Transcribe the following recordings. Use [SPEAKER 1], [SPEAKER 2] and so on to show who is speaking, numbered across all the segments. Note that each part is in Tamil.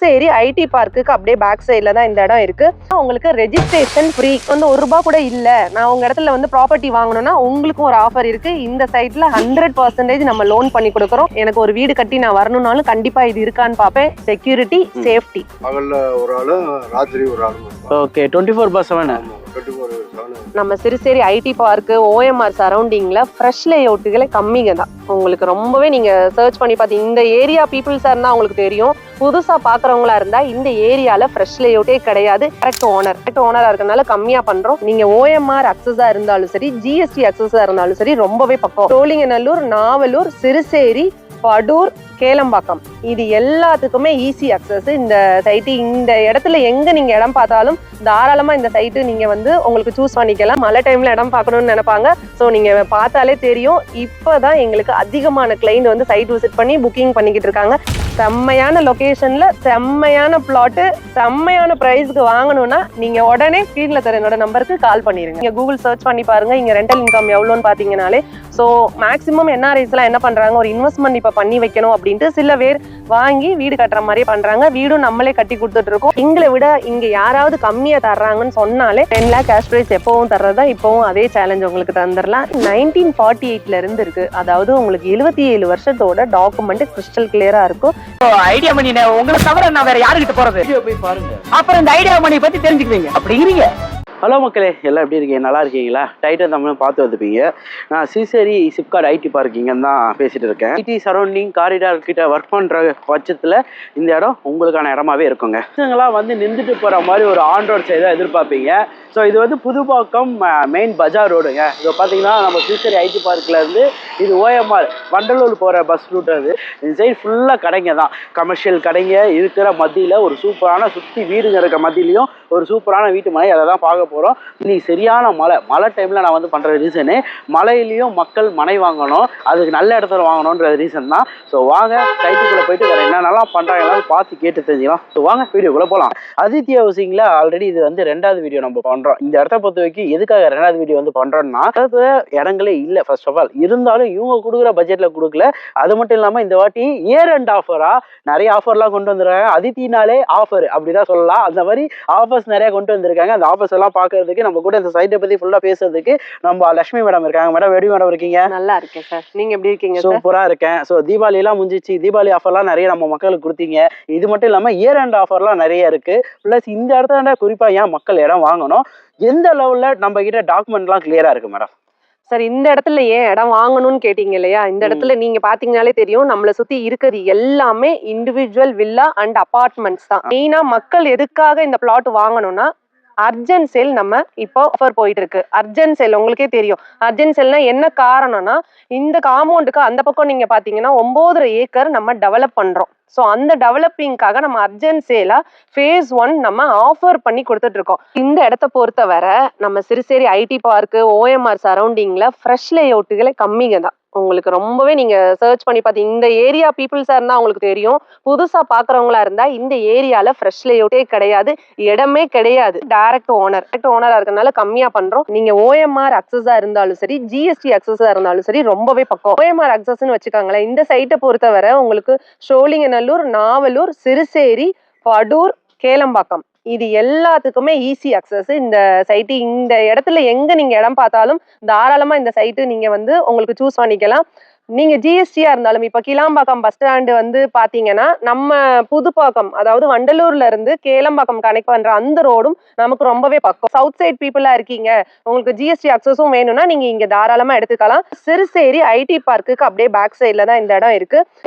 [SPEAKER 1] சிறுசேரி ஐடி பார்க்குக்கு அப்படியே பேக் சைட்ல தான் இந்த இடம் இருக்கு. உங்களுக்கு ரெஜிஸ்ட்ரேஷன் ஃப்ரீ, வந்து ₹1 கூட இல்ல, நான் உங்க இடத்துல வந்து ப்ராப்பர்ட்டி வாங்கணும்னா உங்களுக்கும் ஒரு ஆஃபர் இருக்கு. இந்த சைட்ல 100% நம்ம லோன் பண்ணி கொடுக்குறோம். எனக்கு ஒரு வீடு கட்டி நான் வரணும்னாலும் கண்டிப்பா இது இருக்கான்னு பார்ப்பேன். Security, safety.
[SPEAKER 2] பகல்ல ஒரு ஆளு, ராத்திரி ஒரு ஆளு.
[SPEAKER 3] ஓகே, 24/7.
[SPEAKER 1] நம்ம சிறுசேரி ஐடி பார்க்கு ஓஎம்ஆர் சரௌண்டிங்ல ஃப்ரெஷ் லேஅவுட்டுகளே கம்மிங்க தான். உங்களுக்கு ரொம்பவே நீங்க சர்ச் பண்ணி பார்த்தீங்க, இந்த ஏரியா பீப்புள்ஸா இருந்தா உங்களுக்கு தெரியும். புதுசா பாக்குறவங்களா இருந்தா இந்த ஏரியால ஃப்ரெஷ் லேஅவுட்டே கிடையாது. கரெக்ட் ஓனரா இருக்கனால கம்மியா பண்றோம். நீங்க ஓஎம்ஆர் அக்சஸா இருந்தாலும் சரி, ஜிஎஸ்டி அக்சஸா இருந்தாலும் சரி, ரொம்பவே பக்கம். சோழிங்கநல்லூர், நாவலூர், சிறுசேரி, படூர், கேளம்பாக்கம், இது எல்லாத்துக்குமே ஈஸி அக்சஸ். இந்த சைட்டு இந்த இடத்துல எங்க நீங்க இடம் பார்த்தாலும் தாராளமா இந்த சைட்டு நீங்க வந்து உங்களுக்கு சூஸ் பண்ணிக்கலாம். மழை டைம்ல இடம் பார்க்கணும்னு நினைப்பாங்க. ஸோ நீங்க பார்த்தாலே தெரியும், இப்பதான் எங்களுக்கு அதிகமான கிளைண்ட் வந்து சைட் விசிட் பண்ணி புக்கிங் பண்ணிக்கிட்டு இருக்காங்க. செம்மையான லொகேஷன்ல செம்மையான பிளாட்டு, செம்மையான பிரைஸ்க்கு வாங்கணும்னா நீங்க உடனே ஸ்கிரீன்ல தர என்னோட நம்பருக்கு கால் பண்ணிருங்க. நீங்க கூகுள் சர்ச் பண்ணி பாருங்க, இங்க ரெண்டல் இன்கம் எவ்வளோன்னு பாத்தீங்கன்னாலே. ஸோ மேக்ஸிமம் என்ஆர்ஐஸ் எல்லாம் என்ன பண்றாங்க, ஒரு இன்வெஸ்ட்மெண்ட் இப்ப பண்ணி வைக்கணும் அப்படின்ட்டு சில பேர் வாங்கி வீடு கட்டுற மாதிரியே பண்றாங்க. வீடும் நம்மளே கட்டி கொடுத்துட்டு இருக்கோம். எங்களை விட இங்க யாராவது கம்மியா தர்றாங்கன்னு சொன்னாலே 10 lakh கேஷ் பிரைஸ் எப்பவும் தர்றதா இப்பவும் அதே சேலஞ்ச் உங்களுக்கு தந்துடலாம். 1948ல இருந்து இருக்கு. அதாவது உங்களுக்கு 77 வருஷத்தோட டாக்குமெண்ட் கிறிஸ்டல் கிளியரா இருக்கும்.
[SPEAKER 3] ஐடியா மணி உங்களை தவிர நான் வேற யாருக்கிட்ட போறது? போய் பாருங்க, அப்புறம் இந்த ஐடியா மணி பத்தி தெரிஞ்சுக்கிறீங்க அப்படிங்கிறீங்க. ஹலோ மக்களே, எல்லாம் எப்படி இருக்கீங்க? நல்லா இருக்கீங்களா? டைட்டன் தமிழ் பார்த்து வந்துப்பீங்க. நான் சிறுசேரி சிப்காட் ஐடி பார்க்கிங்கன்னு தான் பேசிட்டு இருக்கேன். ஐடி சரௌண்டிங் காரிடார் கிட்ட ஒர்க் பண்ணுற பட்சத்தில் இந்த இடம் உங்களுக்கான இடமாவே இருக்குங்க. பசங்களாம் வந்து நின்றுட்டு போகிற மாதிரி ஒரு ஆன் ரோட் சைடு தான் எதிர்பார்ப்பீங்க. ஸோ இது வந்து புதுப்பாக்கம் மெயின் பஜார் ரோடுங்க. இப்போ பார்த்தீங்கன்னா நம்ம சிறுசேரி ஐடி பார்க்கில் இருந்து இது ஓஎம்ஆர் வண்டலூர் போகிற பஸ் ரூட். அது இந்த சைடு ஃபுல்லாக கடைங்க தான், கமர்ஷியல் கடைங்க இருக்கிற மத்தியில் ஒரு சூப்பரான சுற்றி வீடுங்க இருக்க மத்தியிலையும் ஒரு சூப்பரான வீட்டு மனை, அதை தான் பார்க்க போகிறோம். இன்னைக்கு சரியான மழை டைமில் நான் வந்து பண்ணுற ரீசனு, மழையிலையும் மக்கள் மனை வாங்கணும், அதுக்கு நல்ல இடத்துல வாங்கணுன்ற ரீசன் தான். ஸோ வாங்க சைட்டுக்குள்ளே போயிட்டு வேறு என்னென்னலாம் பண்ணுறாங்கலாம் பார்த்து கேட்டு தெரிஞ்சுக்கலாம். ஸோ வாங்க வீடியோக்குள்ளே போகலாம். அதித்தி ஹவுசிங்கில் ஆல்ரெடி இது வந்து 2வது வீடியோ நம்ம பண்ணுறோம். இந்த இடத்த பொறுத்த வரைக்கும் எதுக்காக 2வது வீடியோ வந்து பண்ணுறோம்னா, இடங்களே இல்லை ஃபர்ஸ்ட் ஆஃப் ஆல், இருந்தாலும் இவங்க கொடுக்குற பட்ஜெட்டில் கொடுக்கல. அது மட்டும் இல்லாமல் இந்த வாட்டி இயர் அண்ட் ஆஃபராக நிறைய ஆஃபர்லாம் கொண்டு வந்துருக்காங்க. அதித்தினாலே ஆஃபர் அப்படிதான் சொல்லலாம். அந்த மாதிரி ஆஃபர்ஸ் நிறைய கொண்டு வந்திருக்காங்க. அந்த ஆஃபர்ஸ் எல்லாம் பார்க்கறதுக்கு நம்ம கூட இந்த சைட்டை பத்தி ஃபுல்லா பேசுறதுக்கு நம்ம லட்சுமி மேடம் இருக்காங்க. மேடம் எப்படி மேடம் இருக்கீங்க?
[SPEAKER 1] நல்லா இருக்கேன் சார், நீங்க எப்படி இருக்கீங்க?
[SPEAKER 3] சூப்பரா இருக்கேன். ஸோ தீபாவளி எல்லாம் முடிஞ்சிச்சு, தீபாவளி ஆஃபர்லாம் நிறைய நம்ம மக்களுக்கு கொடுத்தீங்க. இது மட்டும் இல்லாம இயர் அண்ட் ஆஃபர்லாம் நிறைய இருக்கு. பிளஸ் இந்த இடத்துல குறிப்பா ஏன் மக்கள் இடம் வாங்கணும், எந்த லெவல்ல நம்ம கிட்ட டாக்குமெண்ட்லாம் கிளியரா இருக்கு மேடம்?
[SPEAKER 1] சார், இந்த இடத்துல ஏன் இடம் வாங்கணும்னு கேட்டீங்க இல்லையா? இந்த இடத்துல நீங்க பாத்தீங்கன்னாலே தெரியும், நம்மளை சுத்தி இருக்கிறது எல்லாமே இண்டிவிஜுவல் வில்லா அண்ட் அபார்ட்மெண்ட்ஸ் தான். மெயினா மக்கள் எதுக்காக இந்த பிளாட் வாங்கணும்னா, அர்ஜென்ட் சேல் நம்ம இப்போ ஆஃபர் போயிட்டு இருக்கு. அர்ஜென்ட் சேல் உங்களுக்கே தெரியும். அர்ஜென்ட் சேல்னா என்ன காரணம்னா, இந்த காம்பவுண்டுக்கு அந்த பக்கம் நீங்க பாத்தீங்கன்னா 9.5 ஏக்கர் நம்ம டெவலப் பண்றோம். ஸோ அந்த டெவலப்பிங்காக நம்ம அர்ஜென்ட் சேலா phase 1 நம்ம ஆஃபர் பண்ணி கொடுத்துட்டு இருக்கோம். இந்த இடத்த பொறுத்தவரை நம்ம சிறுசேரி ஐடி பார்க்கு ஓஎம்ஆர் சரௌண்டிங்ல ஃப்ரெஷ் லேஅவுட்டுகளே கம்மிங்க தான். உங்களுக்கு ரொம்பவே நீங்க சர்ச் பண்ணி பார்த்தீங்க, இந்த ஏரியா பீப்புள்ஸா இருந்தா உங்களுக்கு தெரியும். புதுசா பாக்குறவங்களா இருந்தா இந்த ஏரியால ஃப்ரெஷ் லேஅவுட்டே கிடையாது, இடமே கிடையாது. டைரக்ட் ஓனரா இருக்கனால கம்மியா பண்றோம். நீங்க ஓஎம்ஆர் அக்சஸா இருந்தாலும் சரி, ஜிஎஸ்டி அக்சஸா இருந்தாலும் சரி, ரொம்பவே பக்கம். ஓஎம்ஆர் அக்சஸ்ன்னு வச்சுக்காங்களேன். இந்த சைட்டை பொறுத்தவரை உங்களுக்கு சோழிங்கநல்லூர், நாவலூர், சிறுசேரி, படூர், கேளம்பாக்கம், இது எல்லாத்துக்குமே ஈஸி அக்சஸ். இந்த சைட்டு இந்த இடத்துல எங்க நீங்க இடம் பார்த்தாலும் தாராளமா இந்த சைட்டு நீங்க வந்து உங்களுக்கு சூஸ் பண்ணிக்கலாம். நீங்க ஜிஎஸ்டியா இருந்தாலும், இப்ப கிளாம்பாக்கம் பஸ் ஸ்டாண்டு வந்து பாத்தீங்கன்னா, நம்ம புதுப்பாக்கம் அதாவது வண்டலூர்ல இருந்து கேளம்பாக்கம் கனெக்ட் பண்ற அந்த ரோடும் நமக்கு ரொம்பவே பக்கம். சவுத் சைட் பீப்புளா இருக்கீங்க, உங்களுக்கு ஜிஎஸ்டி அக்சஸும் வேணும்னா நீங்க இங்க தாராளமா எடுத்துக்கலாம். சிறுசேரி ஐடி பார்க்குக்கு அப்படியே பேக் சைட்ல தான் இந்த இடம் இருக்கு.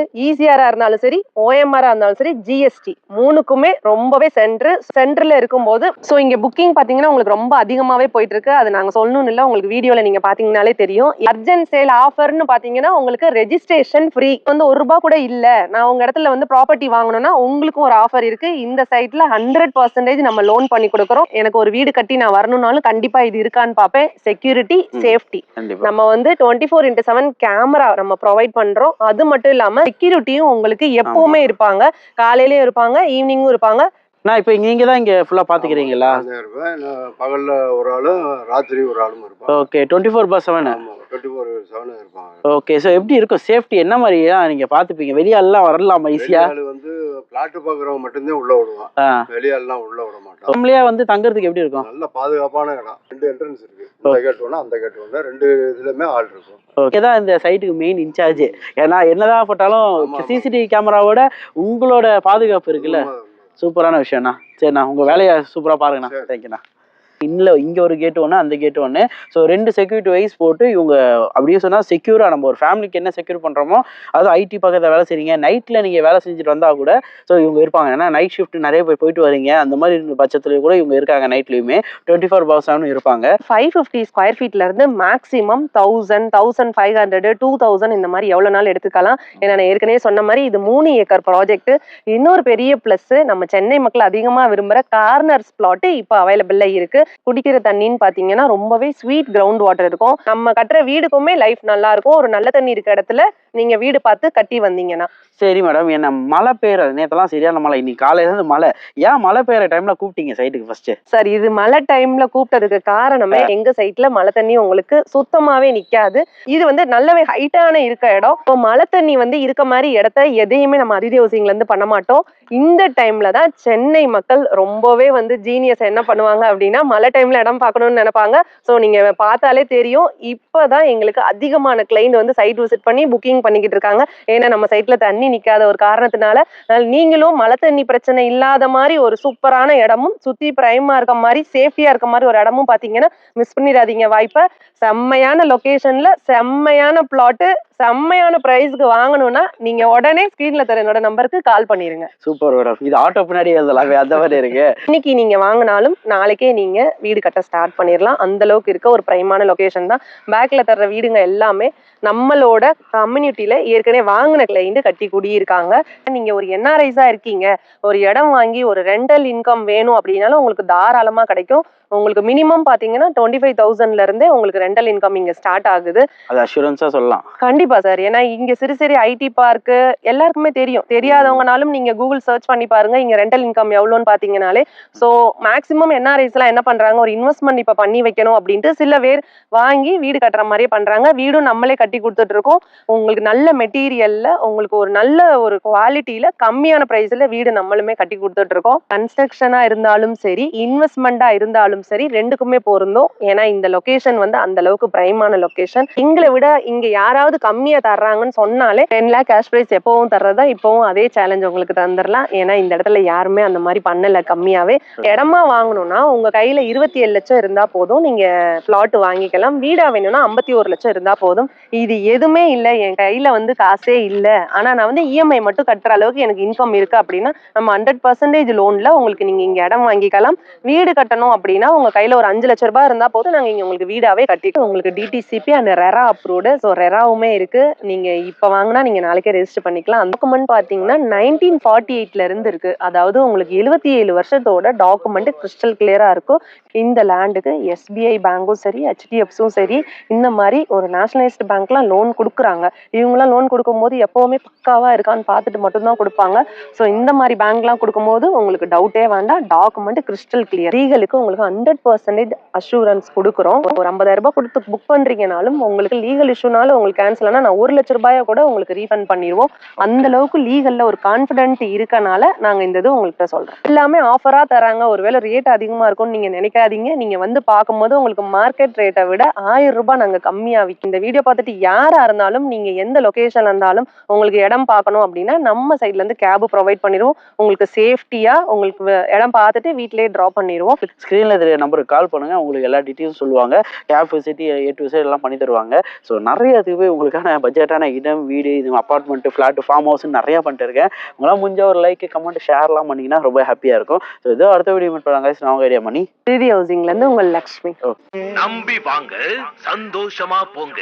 [SPEAKER 1] ஈசிஆரா இருந்தாலும் சரி, ஓஎம்ஆரா இருந்தாலும் சரி, ஜிஎஸ்டி மூணுக்குமே ரொம்பவே சென்டர்ல இருக்கும்போது ஸோ இங்க புக்கிங் பாத்தீங்கன்னா உங்களுக்கு ரொம்ப அதிகமாவே போயிட்டு இருக்கு. அது நாங்க சொல்லணும்னு இல்லை, உங்களுக்கு வீடியோல நீங்க பாத்தீங்கன்னாலே தெரியும். அர்ஜென்ட் சேல் ஆஃபர்னு பாத்தீங்கன்னா உங்களுக்கு ரெஜிஸ்ட்ரேஷன் ஃப்ரீ, வந்து ₹1 கூட இல்ல, நான் உங்க இடத்துல வந்து ப்ராப்பர்ட்டி வாங்கணும்னா உங்களுக்கும் ஒரு ஆஃபர் இருக்கு. இந்த சைட்ல 100% நம்ம லோன் பண்ணி கொடுக்குறோம். எனக்கு ஒரு வீடு கட்டி நான் வரணும்னாலும் கண்டிப்பா இது இருக்கான்னு பார்ப்பேன். செக்யூரிட்டி, சேஃப்டி, நம்ம வந்து 24x7 கேமரா நம்ம ப்ரொவைட் பண்றோம். அது மட்டும் இல்லாம செக்யூரிட்டியும் உங்களுக்கு எப்பவுமே இருப்பாங்க. காலையிலயும் இருப்பாங்க, ஈவினிங்கும் இருப்பாங்க.
[SPEAKER 3] நான் இப்போ நீங்க தான் இங்க ஃபுல்லா பாத்துக்கிறீங்களா?
[SPEAKER 2] நான் இருப்பேன். நான் பகல்ல ஒரு ஆளும் ராத்திரி ஒரு ஆளும் இருப்பாங்க.
[SPEAKER 3] ஓகே 24/7.
[SPEAKER 2] ஆமா 24/7 இருப்பாங்க.
[SPEAKER 3] ஓகே ஸோ எப்படி இருக்கும் சேஃப்டி என்ன மாதிரியா நீங்க பாத்துப்பீங்க? வெளியாலாம் வரலாமா ஈஸியா?
[SPEAKER 2] வெளியாள் வந்து பிளாட் பாக்குறவங்க மட்டும்தான் உள்ள விடுவான். வெளியாள்லாம் உள்ள விட மாட்டான்.
[SPEAKER 3] நம்மளே வந்து தங்குறதுக்கு எப்படி இருக்கும்?
[SPEAKER 2] நல்ல பாதுகாப்பான இடம். 2 என்ட்ரன்ஸ் இருக்கு. இந்த கேட் ஒண்ணு அந்த கேட் ஒண்ணு 2 இதுலயுமே ஆள் இருக்கும்.
[SPEAKER 3] ஓகே தான் இந்த சைட்டுக்கு மெயின் இன்சார்ஜ். ஏன்னா என்னதான் போட்டாலும் சிசிடிவி கேமராவோட உங்களோட பாதுகாப்பு இருக்குல்ல, சூப்பரான விஷயம்ண்ணா. சரிண்ணா உங்க வேலையை சூப்பரா பாருங்கண்ணா. தேங்க்யூண்ணா. இல்லை இங்கே ஒரு கேட்டு ஒன்று அந்த கேட்டு ஒன்று. ஸோ 2 செக்யூரிட்டி வைஸ் போட்டு இவங்க அப்படியே சொன்னால் செக்யூராக நம்ம ஒரு ஃபேமிலிக்கு என்ன செக்யூர் பண்ணுறோமோ அதுவும் ஐடி பக்கத்தில் வேலை செய்றீங்க நைட்டில் நீங்கள் வேலை செஞ்சுட்டு வந்தால் கூட ஸோ இவங்க இருப்பாங்க. ஏன்னா நைட் ஷிஃப்ட் நிறைய பேர் போயிட்டு வரீங்க அந்த மாதிரி இருந்த பட்சத்துலேயும் கூட இவங்க இருக்காங்க. நைட்லேயுமே 24/7 இருப்பாங்க.
[SPEAKER 1] 550 ஸ்கொயர் ஃபீட்ல இருந்து மேக்ஸிமம் 1000, 1500, 2000 இந்த மாதிரி எவ்வளவு நாள் எடுத்துக்கலாம். ஏன்னா நான் ஏற்கனவே சொன்ன மாதிரி இது 3 ஏக்கர் ப்ராஜெக்ட். இன்னொரு பெரிய பிளஸ் நம்ம சென்னை மக்கள் அதிகமா விரும்புற கார்னர்ஸ் பிளாட் இப்போ அவைலபிள்ல இருக்கு. குடிக்கிற தண்ணின்னு பாத்தீங்கன்னா ரொம்பவே ஸ்வீட் கிரவுண்ட் வாட்டர் இருக்கும். நம்ம கட்டுற வீடுக்குமே லைஃப் நல்லா இருக்கும். ஒரு நல்ல தண்ணி இருக்க இடத்துல நீங்க வீடு பார்த்து கட்டி வந்தீங்கன்னா.
[SPEAKER 3] சரி மேடம், என்ன மழை பெய்யற நேத்தெல்லாம் சரியான மழை, இன்னைக்கு காலையில இருந்து மழை. ஏன் மழை பெய்யற டைம்ல கூப்பிட்டீங்க சைட்டுக்கு ஃபர்ஸ்ட்?
[SPEAKER 1] சார் இது மழை டைம்ல கூப்பிட்டதுக்கு காரணமே எங்க சைட்ல மழை தண்ணி உங்களுக்கு சுத்தமாவே நிக்காது. இது வந்து நல்லாவே ஹைட்டான இருக்க இடம். இப்போ மழை தண்ணி வந்து இருக்க மாதிரி இடத்த எதையுமே நம்ம அதிதி ஹவுசிங்ல இருந்து பண்ண மாட்டோம். இந்த டைம்ல தான் சென்னை மக்கள் ரொம்பவே வந்து ஜீனியஸ் என்ன பண்ணுவாங்க அப்படின்னா மழை டைம்ல இடம் பார்க்கணும்னு நினைப்பாங்க. ஸோ நீங்க பார்த்தாலே தெரியும் இப்பதான் எங்களுக்கு அதிகமான கிளைண்ட் வந்து சைட் விசிட் பண்ணி புக்கிங் பண்ணிக்கிட்டு இருக்காங்க. ஏன்னா நம்ம சைட்ல தண்ணி நிக்காத ஒரு காரணத்தினால நீங்களும் மழை தண்ணி பிரச்சனை இல்லாத மாதிரி ஒரு சூப்பரான இடமும் சுத்தி பிரைமா இருக்க மாதிரி சேஃப்டியா இருக்க மாதிரி ஒரு இடமும் பாத்தீங்கன்னா மிஸ் பண்ணிடாதீங்க வாய்ப்பை. செம்மையான லொகேஷன்ல செம்மையான பிளாட்டு செம்மையான பிரைஸ்க்கு வாங்கணும்னா நீங்க உடனே ஸ்கிரீன்ல தர என்னோட நம்பருக்கு கால் பண்ணிருங்க.
[SPEAKER 3] சூப்பர் மேடம், இது ஆட்டோ பின்னாடி எழுதலாமே அந்த மாதிரி இருக்கு.
[SPEAKER 1] இன்னைக்கு நீங்க வாங்கினாலும் நாளைக்கே நீங்க வீடு கட்ட ஸ்டார்ட் பண்ணிடலாம். அந்த அளவுக்கு இருக்க ஒரு பிரைமான லொகேஷன் தான். பேக்ல தர்ற வீடுங்க எல்லாமே நம்மளோட கம்யூனிட்டியில ஏற்கனவே வாங்கின கிளைண்ட் கட்டி குடியிருக்காங்க. நீங்க ஒரு என்ஆர்ஐஸா இருக்கீங்க, ஒரு இடம் வாங்கி ஒரு ரெண்டல் இன்கம் வேணும் அப்படின்னாலும் உங்களுக்கு தாராளமா கிடைக்கும். உங்களுக்கு மினிமம் பாத்தீங்கன்னா 25,000ல இருந்தே உங்களுக்கு ரெண்டல் இன்கம் இங்க ஸ்டார்ட் ஆகுது.
[SPEAKER 3] அது அஷூரன்ஸா சொல்லலாம்.
[SPEAKER 1] கண்டிப்பா சார். ஏன்னா இங்க சிறு சிறு ஐடி பார்க் எல்லாருக்குமே தெரியும். தெரியாதவங்கனாலும் நீங்க கூகுள் சர்ச் பண்ணி பாருங்க இங்க ரெண்டல் இன்கம் எவ்வளோன்னு பாத்தீங்கன்னாலே. ஸோ மேக்சிமம் என்ஆர்ஐஸ் எல்லாம் என்ன பண்றாங்க, ஒரு இன்வெஸ்ட்மெண்ட் இப்ப பண்ணி வைக்கணும் அப்படின்ட்டு சில பேர் வாங்கி வீடு கட்டுற மாதிரியே பண்றாங்க. வீடும் நம்மளே கட்டி கொடுத்துட்டு இருக்கோம். உங்களுக்கு நல்ல மெட்டீரியல்ல உங்களுக்கு ஒரு நல்ல ஒரு குவாலிட்டியில கம்மியான பிரைஸ்ல வீடு நம்மளுமே கட்டி கொடுத்துட்டு இருக்கோம். கன்ஸ்ட்ரக்ஷனா இருந்தாலும் சரி இன்வெஸ்ட்மெண்டா இருந்தாலும் சரி ரெண்டுக்குமே பொருந்தும். ஏன்னா இந்த லொகேஷன் வந்து அந்த அளவுக்கு பிரைமான லொகேஷன். எங்களை விட இங்க யாராவது கம்மியா தர்றாங்கன்னு சொன்னாலே 10 lakh கேஷ் பிரைஸ் எப்பவும் தர்றதா இப்பவும் அதே சேலஞ்ச் உங்களுக்கு தந்துடலாம். ஏன்னா இந்த இடத்துல யாருமே அந்த மாதிரி பண்ணல கம்மியாவே. இடமா வாங்கணும்னா உங்க கையில 27 லட்சம் இருந்தா போதும், நீங்க பிளாட் வாங்கிக்கலாம். வீடா வேணும்னா 51 லட்சம் இருந்தா போதும். இது எதுவுமே இல்லை, என் கையில வந்து காசே இல்லை, ஆனா நான் வந்து இஎம்ஐ மட்டும் கட்டுற அளவுக்கு எனக்கு இன்கம் இருக்கு அப்படின்னா நம்ம 100% லோன்ல உங்களுக்கு நீங்க இங்க இடம் வாங்கிக்கலாம். வீடு கட்டணும் அப்படின்னா உங்க கையில ஒரு 5 லட்சம் ரூபாய் இருந்தா போதும், நாங்க இங்க உங்களுக்கு வீடாவே கட்டிட்டு உங்களுக்கு DTCP and RERA approved. So ரெராவுமே இருக்கு. நீங்க இப்ப வாங்கினா நீங்க நாளைக்கே ரெஜிஸ்டர் பண்ணிக்கலாம். டாக்குமெண்ட் பாத்தீங்கன்னா 1948ல இருந்து இருக்கு. அதாவது உங்களுக்கு 77 வருஷத்தோட டாக்குமெண்ட் கிறிஸ்டல் கிளியரா இருக்கும். இந்த லேண்டுக்கு எஸ்பிஐ பேங்கும் சரி HDFCயும் சரி இந்த மாதிரி ஒரு நேஷனலைஸ்டு பேங்க்லாம் லோன் கொடுக்குறாங்க. இவங்களாம் லோன் கொடுக்கும்போது எப்பவுமே பக்காவா இருக்கான்னு பார்த்துட்டு மட்டும்தான் கொடுப்பாங்க. ஸோ இந்த மாதிரி பேங்க்லாம் கொடுக்கும்போது உங்களுக்கு டவுட்டே வேண்டாம், டாக்குமெண்ட் கிறிஸ்டல் கிளியர். லீகலுக்கு உங்களுக்கு 100% அஷூரன்ஸ் கொடுக்குறோம். ஒரு 50,000 ரூபாய் கொடுத்து புக் பண்றீங்கனாலும் உங்களுக்கு லீகல் இஷ்யூனால உங்களுக்கு கேன்சல் ஆனா நான் 1 லட்சம் ரூபாயை கூட உங்களுக்கு ரீஃபண்ட் பண்ணிடுவோம். அந்த அளவுக்கு லீகல்ல ஒரு கான்ஃபிடென்ட் இருக்கனால நாங்க இந்த இது உங்கள்கிட்ட சொல்றோம். எல்லாமே ஆஃபரா தராங்க. ஒருவேளை ரேட் அதிகமா இருக்கும்னு நீங்க நினைக்காதீங்க. நீங்க வந்து பார்க்கும்போது உங்களுக்கு மார்க்கெட் ரேட்டை விட 1000 ரூபாய் நாங்க கம்மியா விற்கும். இந்த வீடியோ பார்த்துட்டு யாரா இருந்தாலும் நீங்க எந்த லொகேஷன்ல இருந்தாலும் உங்களுக்கு இடம் பார்க்கணும் அப்படின்னா நம்ம சைட்ல இருந்து கேப் ப்ரொவைட் பண்ணிடுவோம். உங்களுக்கு சேஃப்டியா உங்களுக்கு இடம் பார்த்துட்டு வீட்டிலேயே ட்ராப் பண்ணிடுவோம்.
[SPEAKER 3] ஸ்கிரீன்ல தெரிய நம்பருக்கு கால் பண்ணுங்க, உங்களுக்கு எல்லா டீட்டெயில்ஸ் சொல்லுவாங்க. Cab facility A to Z எல்லாம் பண்ணி தருவாங்க. ஸோ நிறைய இதுவே உங்களுக்கான பட்ஜெட்டான இடம் வீடு இது அப்பார்ட்மெண்ட் ஃபிளாட் ஃபார்ம் ஹவுஸ் நிறைய பண்ணிட்டு இருக்கேன். உங்களால் முடிஞ்ச ஒரு லைக் கமெண்ட் ஷேர்லாம் பண்ணீங்கன்னா ரொம்ப ஹாப்பியா இருக்கும். ஸோ இதோ அடுத்த வீடியோ மீட் பண்ணாங்க. நான் ஐடியா பண்ணி
[SPEAKER 1] அதிதி ஹவுசிங்ல இருந்து உங்கள் லக்ஷ்மி.
[SPEAKER 4] நம்பி வாங்க, சந்தோஷமா போங்க.